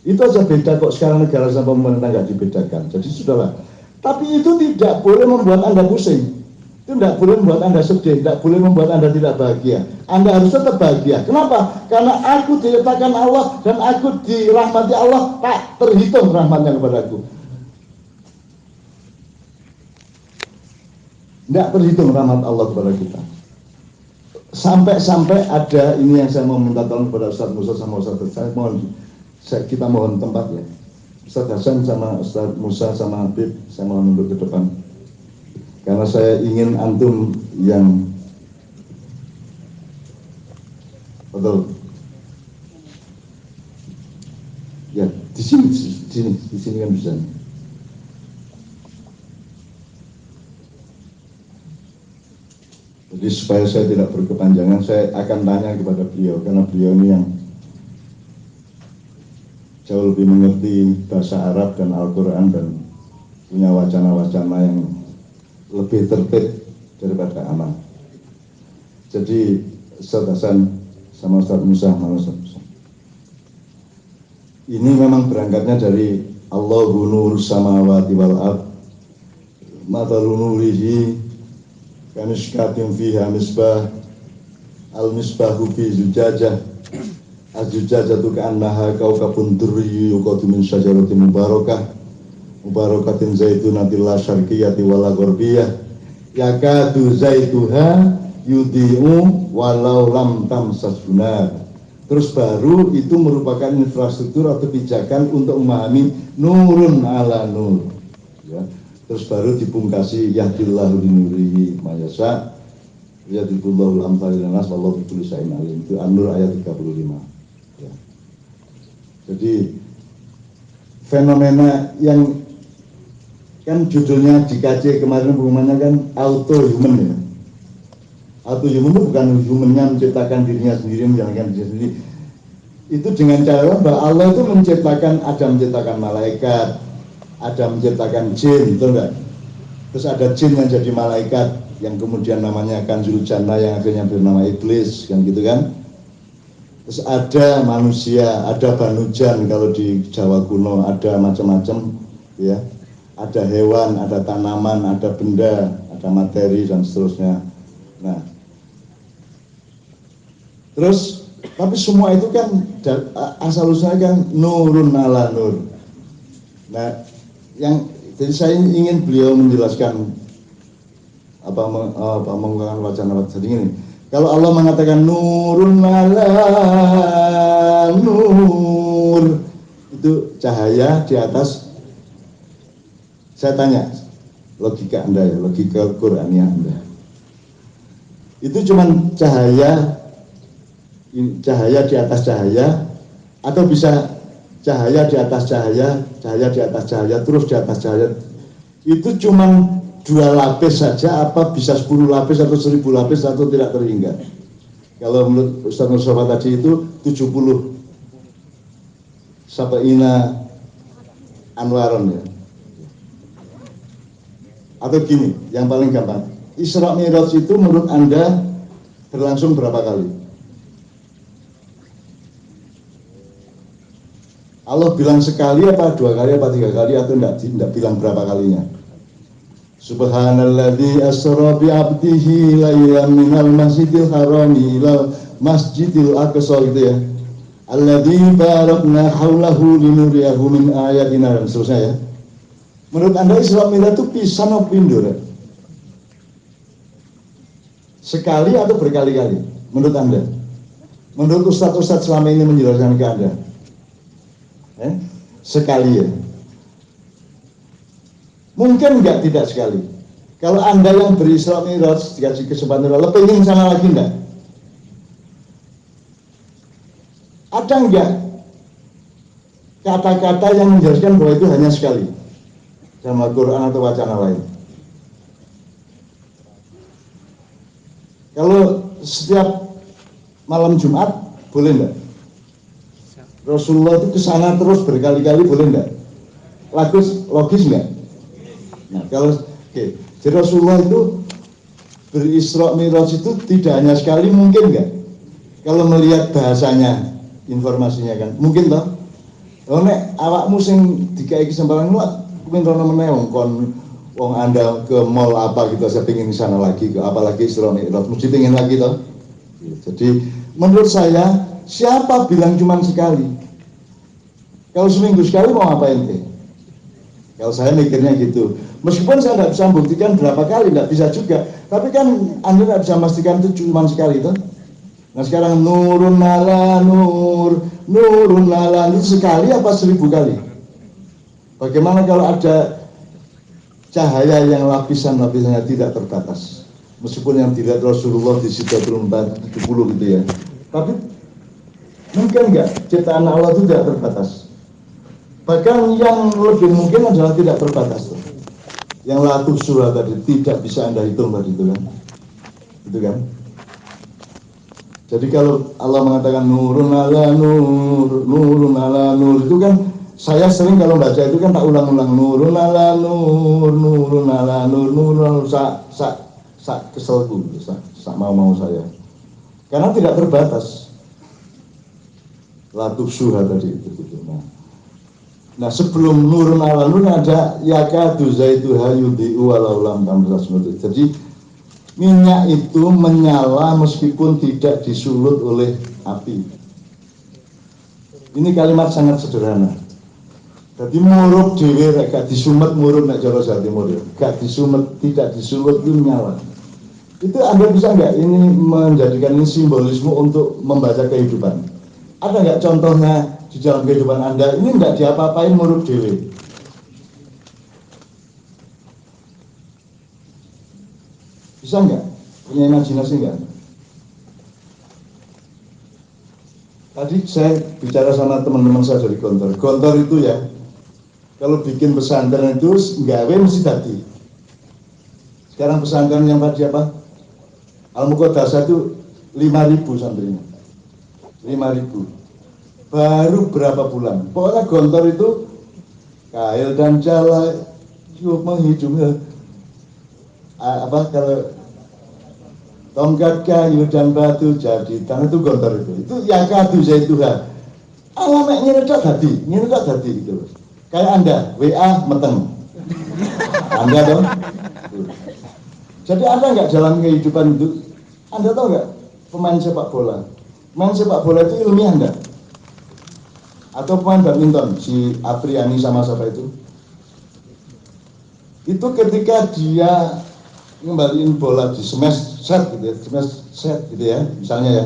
Itu aja beda kok, sekarang negara sama pemerintah nggak dibedakan. Jadi sudahlah. Tapi itu tidak boleh membuat Anda pusing. Itu tidak boleh membuat Anda sedih, tidak boleh membuat Anda tidak bahagia. Anda harus tetap bahagia. Kenapa? Karena aku diletakkan Allah dan aku dirahmati Allah, tak terhitung rahmatnya kepada aku. Tidak terhitung rahmat Allah kepada kita. Sampai ada ini yang saya mau minta tolong kepada Ustaz Musa sama Ustaz Hasan. Kita mohon tempat ya, Ustaz Hasan sama Ustaz Musa sama Habib, saya mohon untuk ke depan karena saya ingin antum yang betul ya di sini kan bisa. Jadi supaya saya tidak berkepanjangan, saya akan tanya kepada beliau karena beliau ini yang jauh lebih mengerti bahasa Arab dan Al-Quran dan punya wacana-wacana yang lebih tertib daripada anak. Jadi Ustaz Hasan sama Ustaz Musa, ini memang berangkatnya dari Allahu nur samawati wal ard mathalu nurihi kamishkatin fiha misbah al-misbahu fi zujajah az-zujajatu ka'annaha kawkabun durriyyu yuqadu min syajaratin mubarakatin zaitunatin la syarqiyyati wala gharbiyah yakadu zaituha yudhi'u walau lam tamsashu nar. Terus baru itu merupakan infrastruktur atau pijakan untuk memahami nurun ala nur ya. Terus baru dipungkasi yahdillahu linurihi mayasa yadillahu al-amthal linas wallahu bikulli syai'in alim. Itu An-Nur ayat 35 ya. Jadi fenomena yang kan judulnya di KJ kemarin pengumumannya kan auto human ya. Al-Qayyum itu bukan humannya menciptakan dirinya sendiri, menjalankan dirinya sendiri. Itu dengan cara bahwa Allah itu menciptakan, ada menciptakan malaikat, ada menciptakan jin, betul enggak? Terus ada jin yang jadi malaikat, yang kemudian namanya Kanzul Jannah, yang akhirnya bernama iblis, kan gitu kan? Terus ada manusia, ada banujan kalau di Jawa kuno, ada macam-macam, ya. Ada hewan, ada tanaman, ada benda, ada materi dan seterusnya. Nah, terus tapi semua itu kan asal usulnya kan nurun ala nur. Nah, jadi saya ingin beliau menjelaskan menggunakan wacana jadi ini. Kalau Allah mengatakan nurun ala nur, itu cahaya di atas. Saya tanya, logika Anda ya, logika Qur'annya Anda. Itu cuman cahaya di atas cahaya, atau bisa cahaya di atas cahaya, cahaya di atas cahaya, terus di atas cahaya. Itu cuman 2 lapis saja, apa bisa 10 lapis atau 1000 lapis atau tidak terhingga. Kalau menurut Ustaz Mustafa tadi itu 70 sabaina anwaron ya. Atau gini, yang paling gampang, Isra Mi'raj itu menurut Anda berlangsung berapa kali? Allah bilang sekali apa 2 kali apa 3 kali atau tidak bilang berapa kalinya? Subhanalladzi asra bi 'abdihi lailan minal masjidil harami ilal masjidil aqsa gitu ya. Alladzi barakna haulahu linuriyahu min ayatina dan seterusnya ya. Menurut Anda Isra Mi'raj itu pisan atau pindur? Ya? Sekali atau berkali-kali? Menurut Anda? Menurut Ustadz-Ustadz selama ini menjelaskan ke Anda? Sekali ya? Mungkin enggak tidak sekali. Kalau Anda yang berisra Mi'raj dikasih kesempatan Allah, pengen sana lagi enggak? Ada enggak kata-kata yang menjelaskan bahwa itu hanya sekali? Dalam Al-Quran atau wacana lain. Kalau setiap malam Jumat boleh enggak? Rasulullah itu kesana terus berkali-kali boleh enggak? Logis enggak? Nah kalau jadi Rasulullah itu berisra Mi'raj itu tidak hanya sekali, mungkin enggak? Kalau melihat bahasanya, informasinya kan, mungkin toh? Kalau nek awakmu sing dikai kesempatan lu mungkin rono meneh wong Anda ke mall apa gitu, saya pengen di sana lagi, ke apalagi Isra Mi'raj mesti pengen lagi toh. Jadi menurut saya siapa bilang cuma sekali? Kalau seminggu sekali mau ngapain teh? Kalau saya mikirnya gitu. Meskipun saya tidak bisa membuktikan berapa kali, tidak bisa juga. Tapi kan Anda tidak bisa memastikan itu cuma sekali toh. Nah sekarang nurun ala nur, nurun ala nur sekali apa 1000 kali? Bagaimana kalau ada cahaya yang lapisan-lapisannya tidak terbatas? Meskipun yang dilihat Rasulullah di Sidratul Muntaha 70 gitu ya. Tapi mungkin enggak ciptaan Allah itu tidak terbatas. Bahkan yang lebih mungkin adalah tidak terbatas. Yang latuh surah tadi tidak bisa Anda hitung tadi itu kan. Gitu kan? Jadi kalau Allah mengatakan nurun ala nur, nurun ala nur itu kan saya sering kalau baca itu kan tak ulang-ulang nurun ala nur, nurun ala nur, nurun sak keselku, sak mau saya. Karena tidak terbatas. Latuh surah tadi itu. Nah sebelum nurun ala nur ada yakadu zaituha yudhi'u walau lam tamsas. Jadi minyak itu menyala meskipun tidak disulut oleh api. Ini kalimat sangat sederhana. Jadi murup dhewe gak disumet murup nek cara Jawa Timur ya. Gak disumet, tidak disulut itu nyala. Itu Anda bisa nggak ini menjadikan ini simbolisme untuk membaca kehidupan? Ada nggak contohnya di dalam kehidupan Anda ini nggak diapa-apain murup dhewe? Bisa nggak? Punya imajinasi nggak? Tadi saya bicara sama teman-teman saya dari Gontor. Gontor itu ya, kalau bikin pesantren itu gawe mesti tadi. Sekarang pesantren yang tadi apa? Al-Muqaddasah itu 5.000 santrinya. 5.000. Baru berapa bulan. Pokoknya Gontor itu kail dan jala yuk menghidupnya kalau tongkat kayu dan batu jadi tanah itu Gontor itu yakadu zaituha. Alamak nyeredak tadi gitu. Kayak Anda WA meteng. Anda dong. Jadi Anda nggak dalam kehidupan itu, Anda tahu nggak pemain sepak bola? Main sepak bola itu ilmiah enggak? Atau pemain badminton, si Apriani sama siapa itu? Itu ketika dia ngembaliin bola di smash set gitu ya, misalnya ya,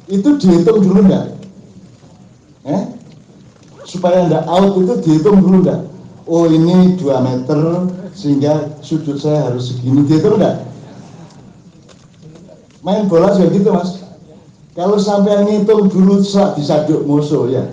itu dihitung dulu enggak? Supaya enggak out itu dihitung dulu enggak? Oh ini 2 meter sehingga sudut saya harus segini, dihitung enggak? Main bola juga gitu mas. Kalau sampai ngitung dulu disaduk musuh ya.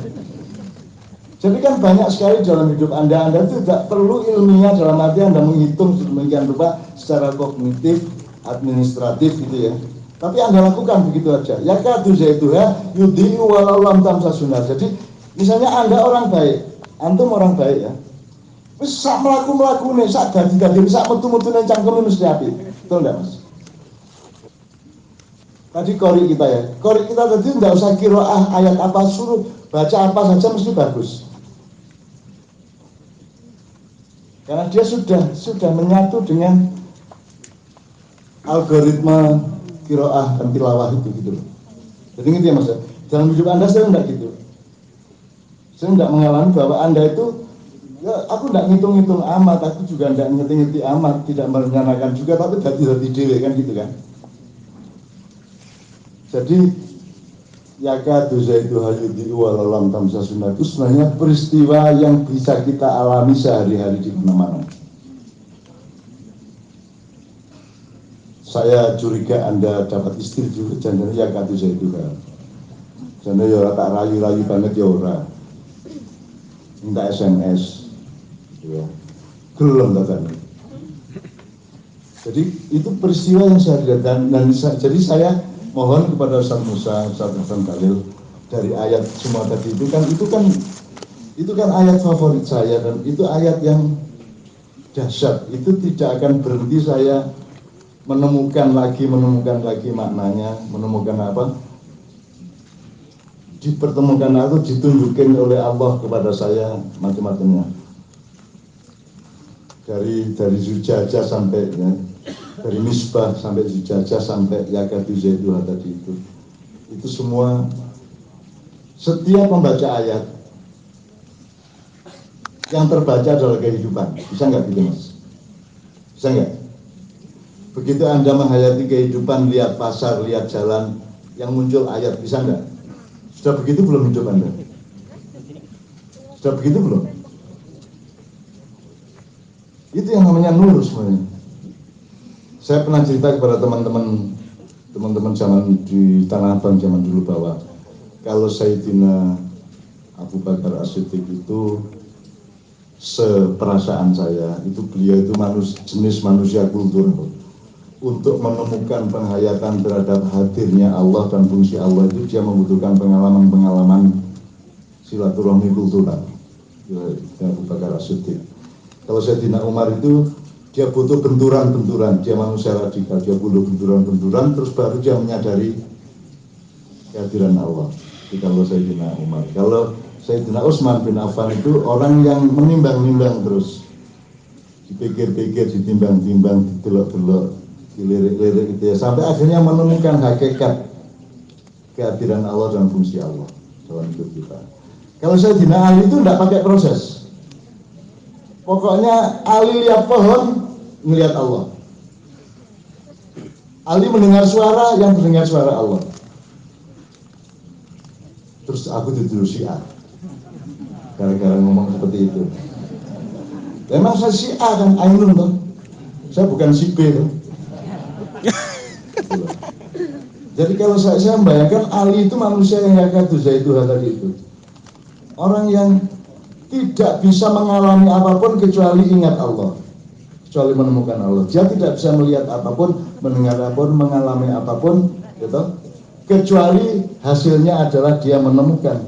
Jadi kan banyak sekali dalam hidup Anda itu tidak perlu ilmiah dalam arti Anda menghitung sedemikian rupa secara kognitif, administratif gitu ya. Tapi Anda lakukan begitu aja. Ya kadu zaituha yudhi'u walau lam tamsa sunnah. Jadi misalnya Anda orang baik, antum orang baik ya. Wis sak mlaku-mlakune, sak dadi-dadi, sak metu-metune cangkeme mesti apik. Betul enggak, Mas? Tadi kori kita ya. Kori kita tadi enggak usah qiraah ayat apa suruh baca apa saja mesti bagus. Karena dia sudah menyatu dengan algoritma qiraah dan tilawah itu gitu loh. Jadi gitu ya Mas. Dalam hidup Anda saya enggak gitu. Saya enggak mengalami bahwa Anda itu ya aku enggak ngitung-ngitung amat, aku juga enggak ngerti-ngerti amat, tidak merencanakan juga, tapi dadi dhewe kan gitu kan. Jadi yakadu zaituha yudhi'u walau lam tamsa sunnah itu sebenarnya peristiwa yang bisa kita alami sehari-hari di mana-mana. Saya curiga Anda dapat istri juga jadinya yakadu zaituha. Jane ya tak rayu-rayu banget ya ora. Minta SMS. Ya. Gelem katanya. Jadi itu peristiwa yang saya lihat dan jadi saya mohon kepada Ustaz Musa, Ustaz Hasan Khalil dari ayat semua tadi itu kan ayat favorit saya dan itu ayat yang dahsyat. Itu tidak akan berhenti saya menemukan lagi maknanya, menemukan apa? Dipertemukan atau ditunjukkan oleh Allah kepada saya macam-macamnya. Dari Zujajah sampai ya, dari Misbah sampai Zujajah sampai yakadu zaituha tadi itu semua setiap membaca ayat yang terbaca adalah kehidupan. Bisa nggak gitu Mas? Bisa nggak? Begitu Anda menghayati kehidupan, lihat pasar, lihat jalan yang muncul ayat, bisa nggak? Sudah begitu belum hidup Anda? Sudah begitu belum? Itu yang namanya nur sebenarnya. Saya pernah cerita kepada teman-teman zaman di Tanah Abang zaman dulu bahwa kalau Sayyidina Abu Bakar As-Siddiq itu seperasaan saya, itu beliau itu jenis manusia kultural. Untuk menemukan penghayatan terhadap hadirnya Allah dan fungsi Allah itu dia membutuhkan pengalaman-pengalaman silaturahmi kultural. Abu Bakar As-Siddiq. Kalau Sayyidina Umar itu dia butuh benturan-benturan, dia manusia radikal, dia butuh benturan-benturan, terus baru dia menyadari kehadiran Allah. Itu kalau Sayyidina Umar. Kalau Sayyidina Utsman bin Affan itu orang yang menimbang-nimbang terus, dipikir-pikir, ditimbang-timbang, ditelok-telok, dilirik-lirik gitu ya, sampai akhirnya menemukan hakikat kehadiran Allah dan fungsi Allah dalam hidup kita. Kalau Sayyidina Ali itu tidak pakai proses. Pokoknya Ali lihat pohon, melihat Allah. Ali mendengar suara, yang mendengar suara Allah. Terus aku dituduh Syiah gara-gara ngomong seperti itu. Memang saya Syiah kan, Ainun toh. Saya bukan si B toh. Jadi kalau saya membayangkan Ali itu manusia yang yakadu zaituha tadi itu. Orang yang tidak bisa mengalami apapun kecuali ingat Allah, kecuali menemukan Allah. Dia tidak bisa melihat apapun, mendengar apapun, mengalami apapun, gitu, kecuali hasilnya adalah dia menemukan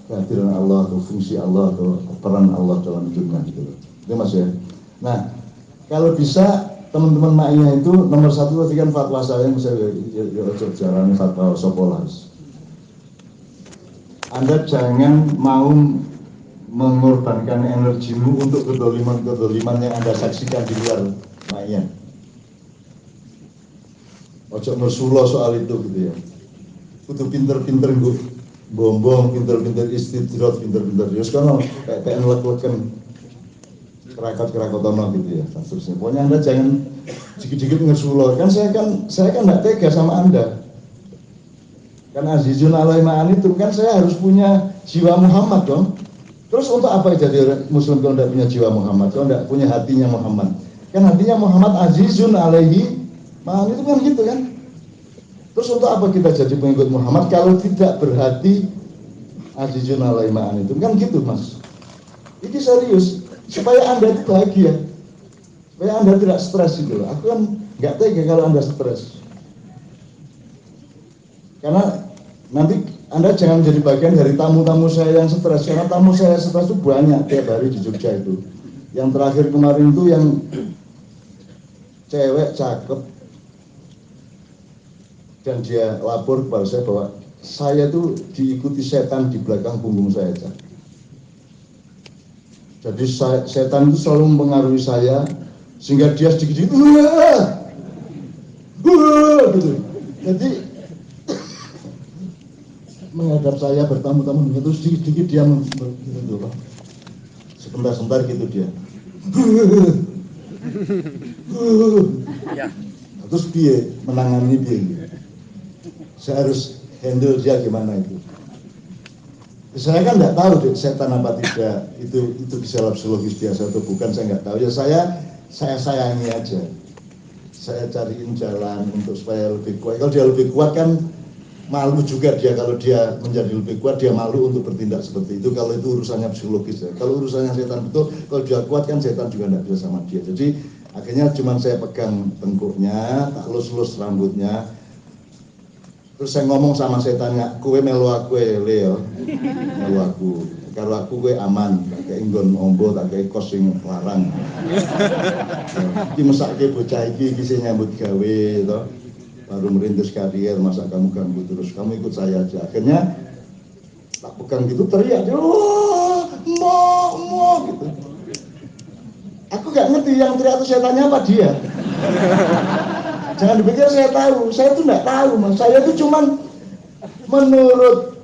kehadiran Allah atau fungsi Allah atau peran Allah dalam hidupnya, gitu. Itu Mas ya. Nah, kalau bisa teman-teman maknya itu nomor satu tadi kan fatwa saya yang saya jarang fatwa Sopolas. Anda jangan mau mengorbankan energimu untuk kedoliman yang Anda saksikan di luar maknya. Ojo mersulo soal itu gitu ya. Kudu pinter-pinter gue bombong, pinter-pinter istidrot, pinter-pinter terus kan kayak lek-leken kerakot-kerakotono gitu ya, seterusnya. Pokoknya Anda jangan dikit-dikit ngersulo. Kan saya kan nggak tega sama Anda. Kan azizun alaihi ma'anitum, kan saya harus punya jiwa Muhammad dong. Terus untuk apa jadi Muslim kalau tidak punya jiwa Muhammad, kalau tidak punya hatinya Muhammad? Kan hatinya Muhammad azizun alaihi ma'anitum kan gitu kan. Terus untuk apa kita jadi pengikut Muhammad kalau tidak berhati azizun alaihi ma'anitum? Kan gitu Mas. Ini serius, supaya Anda itu bahagia, supaya Anda tidak stres gitu. Aku kan nggak tega kalau Anda stres. Karena nanti Anda jangan menjadi bagian dari tamu-tamu saya yang stres, karena tamu saya stres itu banyak tiap hari di Jogja itu. Yang terakhir kemarin itu yang cewek cakep dan dia lapor kepada saya bahwa saya itu diikuti setan di belakang punggung saya. Jadi setan itu selalu mempengaruhi saya sehingga dia sedikit-sedikit gitu. Jadi menghadap saya bertamu-tamu itu sedikit-sedikit dia gitu loh. Sebentar-sebentar gitu dia. Terus dia menangani dia. Saya harus handle dia gimana itu. Saya kan nggak tahu deh, setan apa tidak, itu gejala psikologis biasa atau bukan, saya nggak tahu. Ya saya sayangi aja. Saya cariin jalan untuk supaya lebih kuat. Kalau dia lebih kuat kan malu juga dia, kalau dia menjadi lebih kuat dia malu untuk bertindak seperti itu. Kalau itu urusannya psikologis ya. Kalau urusannya setan betul, kalau dia kuat kan setan juga nggak bisa sama dia. Jadi akhirnya cuma saya pegang tengkuknya, tak lus-lus rambutnya. Terus saya ngomong sama setannya, kowe melu aku Leo, melu aku. Kalau aku kowe aman, tak kei nggon ombo, tak kei kos sing larang. Iki mesake bocah iki sing nyambut gawe to. Baru merintis karier, masa kamu ganggu terus, kamu ikut saya aja. Akhirnya tak pegang gitu teriak dia, mo gitu. Aku gak ngerti yang teriak itu setannya apa dia. Jangan dipikir saya tahu, saya itu enggak tahu Mas. Saya itu cuman menurut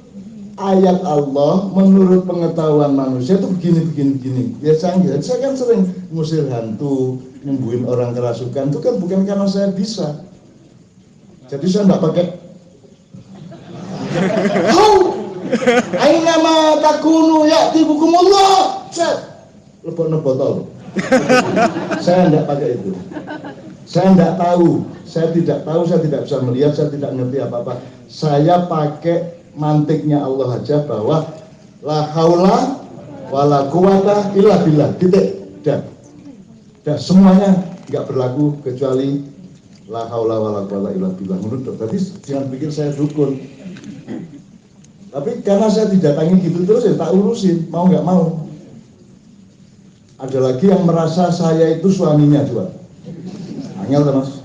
ayat Allah, menurut pengetahuan manusia itu begini. Ya saya kan sering ngusir hantu, nyembuhin orang kerasukan, itu kan bukan karena saya bisa. Jadi saya enggak pakai aina ma takunu ya'ti bukumullah. Lebon botol. Saya enggak pakai itu. Saya enggak tahu, saya tidak tahu, saya tidak bisa melihat, saya tidak ngerti apa-apa. Saya pakai mantiknya Allah aja bahwa la haula wala quwata illa billah. Titik. Dan semuanya enggak berlaku kecuali la haula wala quwata illa billah. Menurut tadi jangan pikir saya dukun. Tapi karena saya didatangi gitu terus ya tak urusin, mau nggak mau. Ada lagi yang merasa saya itu suaminya juga. Angel Mas.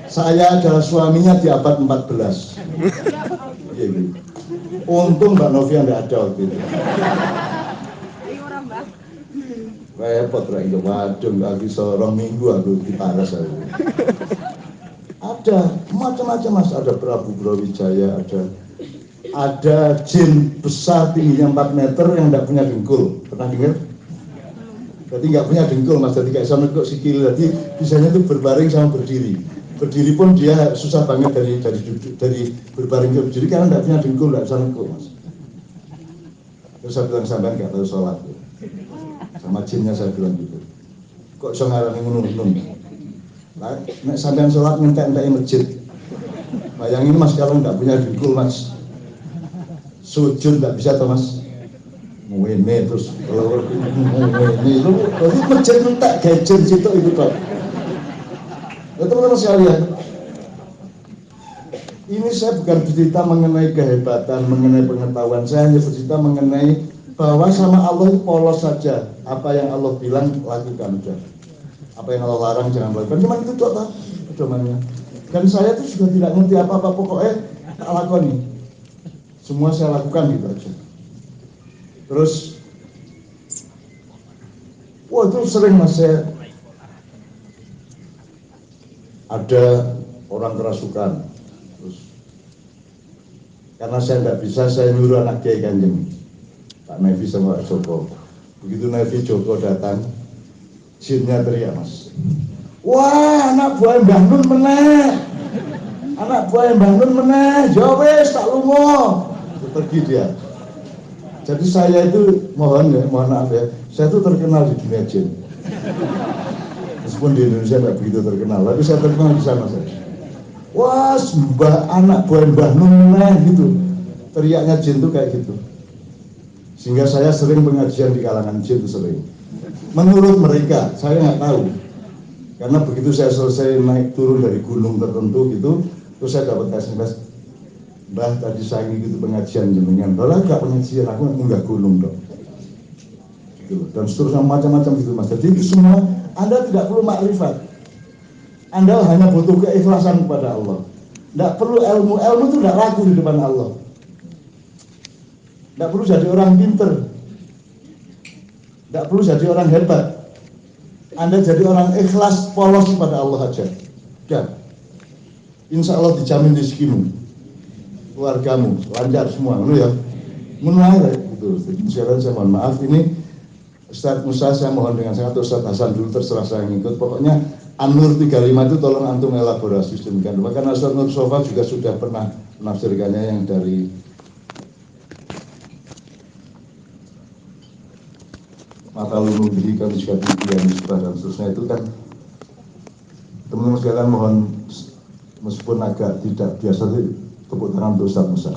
Saya adalah suaminya di abad 14. Gitu. Untung Mbak Novia nggak ada waktu itu. Repot lah itu, waduh lagi seorang minggu aku diparas aku. Ada macam-macam Mas, ada Prabu Brawijaya, ada jin besar tingginya 4 meter yang tidak punya dengkul. Pernah dengar? Jadi nggak punya dengkul Mas, jadi kayak sama kok sikil, jadi bisanya itu berbaring sama berdiri. Berdiri pun dia susah banget dari berbaring ke berdiri karena nggak punya dengkul, nggak bisa nekuk Mas. Terus saya bilang sampean nggak tahu sholat. Sama jinnya saya bilang gitu. Kok bisa ngarani ngunung-ngunung? Nah, sampean sholat ngentek-entek masjid. Bayangin Mas kalau nggak punya dengkul Mas, sujud nggak bisa toh Mas. ngene terus ngene lu berarti masjid entek gadget situ itu Pak. Ya teman-teman sekalian, ini saya bukan bercerita mengenai kehebatan, mengenai pengetahuan, saya hanya bercerita mengenai bahwa sama Allah itu polos saja. Apa yang Allah bilang lakukan saja. Apa yang Allah larang jangan lakukan. Cuma itu toh pedomannya. Dan saya itu juga tidak ngerti apa-apa, pokoknya tak lakoni. Semua saya lakukan gitu aja. Terus, wah itu sering mas saya ada orang kerasukan. Terus, karena saya nggak bisa, saya nyuruh anak Kiai Kanjeng, Pak Nevi sama Pak Joko. Begitu Nevi Joko datang, jinnya teriak mas. Wah, anak buah Mbah Nun meneh. Anak buah Mbah Nun meneh. Ya wis tak lunga. Pergi dia. Jadi saya itu mohon maaf ya. Saya itu terkenal di dunia jin. Meskipun di Indonesia tidak begitu terkenal, tapi saya terkenal di sana saja. Wah, anak buah Mbah Nun meneh gitu. Teriaknya jin itu kayak gitu. Sehingga saya sering pengajian di kalangan jin itu sering. Menurut mereka, saya nggak tahu. Karena begitu saya selesai naik turun dari gunung tertentu gitu, terus saya dapat kasih Mbah tadi saya gitu pengajian jenengan. Kalau nggak pengajian aku nggak gunung dong. Gitu. Dan seterusnya macam-macam gitu mas. Jadi itu semua Anda tidak perlu makrifat. Anda hanya butuh keikhlasan kepada Allah. Tidak perlu ilmu itu tidak laku di depan Allah. Tidak perlu jadi orang pinter. Tidak perlu jadi orang hebat. Anda jadi orang ikhlas, polos kepada Allah aja. Ya. Insya Allah dijamin rezekimu, keluargamu, lancar semua. Ya. Menurut gitu. Sekalian saya mohon maaf ini Ustadz Musa saya mohon dengan sangat Ustadz Hasan dulu terserah saya ngikut. Pokoknya An-Nur 35 itu tolong antum elaborasi sedemikian. Karena Ustadz Nur Sofa juga sudah pernah menafsirkannya yang dari mata lulu diri kami juga yang disebut dan seterusnya itu kan teman-teman sekalian mohon meskipun agak tidak biasa itu tepuk tangan untuk Ustadz Musa.